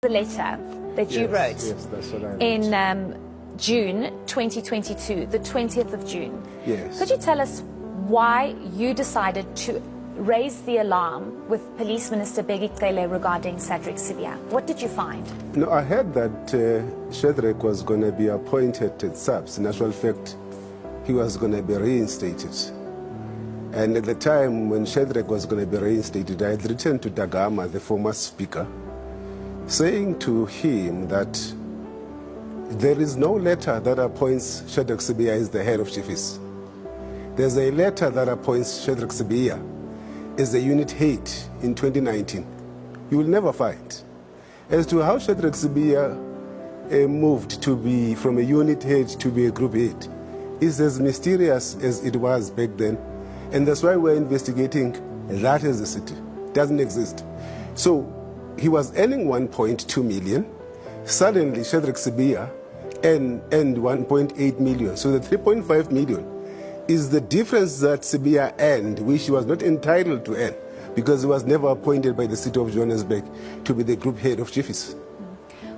The letter that you wrote that's what I wrote. in June 2022, the 20th of June. Yes. Could you tell us why you decided to raise the alarm with Police Minister Bheki Cele regarding Shadrack sibiya? What did you find? No, I heard that Shadrack was going to be appointed at SAPS. In actual fact, he was going to be reinstated. And at the time when Shadrack was going to be reinstated, I had written to Dagama, the former speaker, saying to him that there is no letter that appoints Shadrack sibiya as the head of chiefs. There's a letter that appoints Shadrack sibiya as the unit head in 2019. You will never find. As to how Shadrack sibiya moved to be from a unit head to be a group head is as mysterious as it was back then. And that's why we're investigating that as a city. It doesn't exist. So he was earning 1.2 million. Suddenly, Shadrack sibiya earned 1.8 million. So the 3.5 million is the difference that sibiya earned, which he was not entitled to earn, because he was never appointed by the city of Johannesburg to be the group head of chiefs.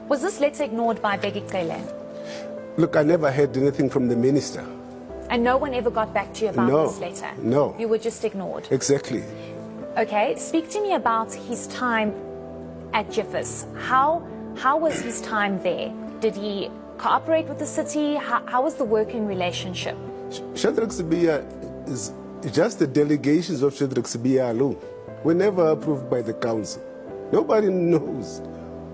Was this letter ignored by Bheki Cele? Look, I never heard anything from the minister. And no one ever got back to you about this letter? No. You were just ignored? Exactly. Okay, speak to me about his time at Jeffers. How was his time there? Did he cooperate with the city? How was the working relationship? Shadrack sibiya is just the delegations of Shadrack sibiya alone were never approved by the council. Nobody knows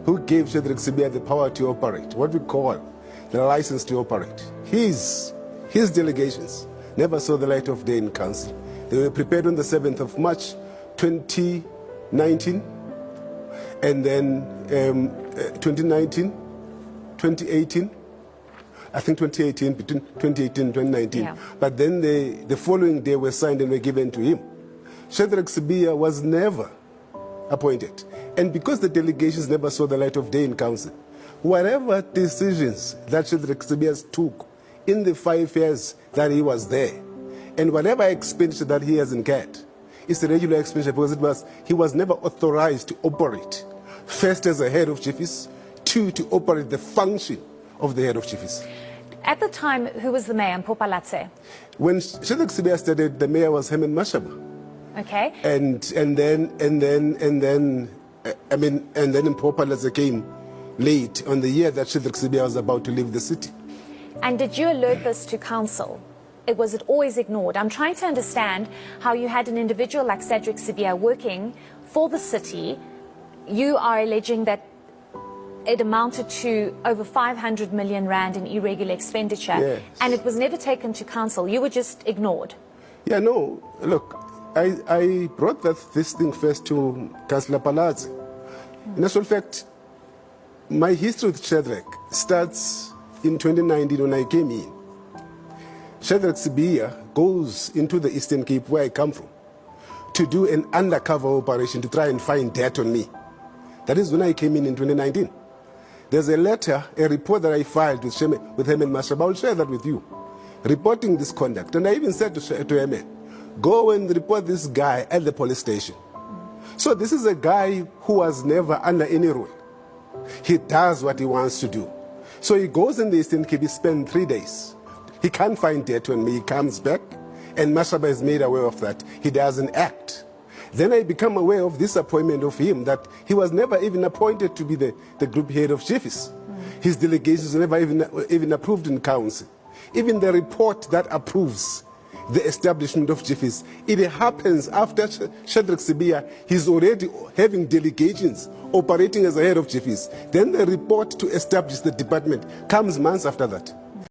who gave Shadrack sibiya the power to operate, what we call the license to operate. His delegations never saw the light of day in council. They were prepared on the 7th of March 2019, and then 2019, 2018, I think 2018, between 2018 and 2019. Yeah. But then the following day were signed and were given to him. Shadrack sibiya was never appointed. And because the delegations never saw the light of day in council, whatever decisions that Shadrack sibiya took in the 5 years that he was there, and whatever expenditure that he has incurred, it's a regular expenditure because he was never authorized to operate, first as a head of chiefs, two, to operate the function of the head of chiefs. At the time, who was the mayor, Mpopalatse? When Shadrack sibiya started, the mayor was Herman Mashaba. Okay. And then Mpopalatse came late on the year that Shadrack sibiya was about to leave the city. And did you alert this to council? Was it always ignored? I'm trying to understand how you had an individual like Shadrack sibiya working for the city. You are alleging that it amounted to over 500 million rand in irregular expenditure, yes, and it was never taken to council. You were just ignored. Yeah, no, look, I brought this thing first to Councillor Palazzi. In actual fact, my history with Shadrack starts in 2019 when I came in. Shadrack sibiya goes into the Eastern Cape, where I come from, to do an undercover operation to try and find dirt on me. That is when I came in 2019. There's a letter, a report that I filed with Herman Mashaba. I'll share that with you, reporting this conduct. And I even said to Herman, go and report this guy at the police station. So this is a guy who was never under any rule. He does what he wants to do. So he goes in the Eastern Cape, he spends 3 days. He can't find dirt on me. He comes back, and Mashaba is made aware of that. He doesn't act. Then I become aware of this appointment of him, that he was never even appointed to be the group head of chiefs. His delegations were never even approved in council. Even the report that approves the establishment of chiefs, it happens after Shadrack sibiya, he's already having delegations operating as a head of chiefs. Then the report to establish the department comes months after that.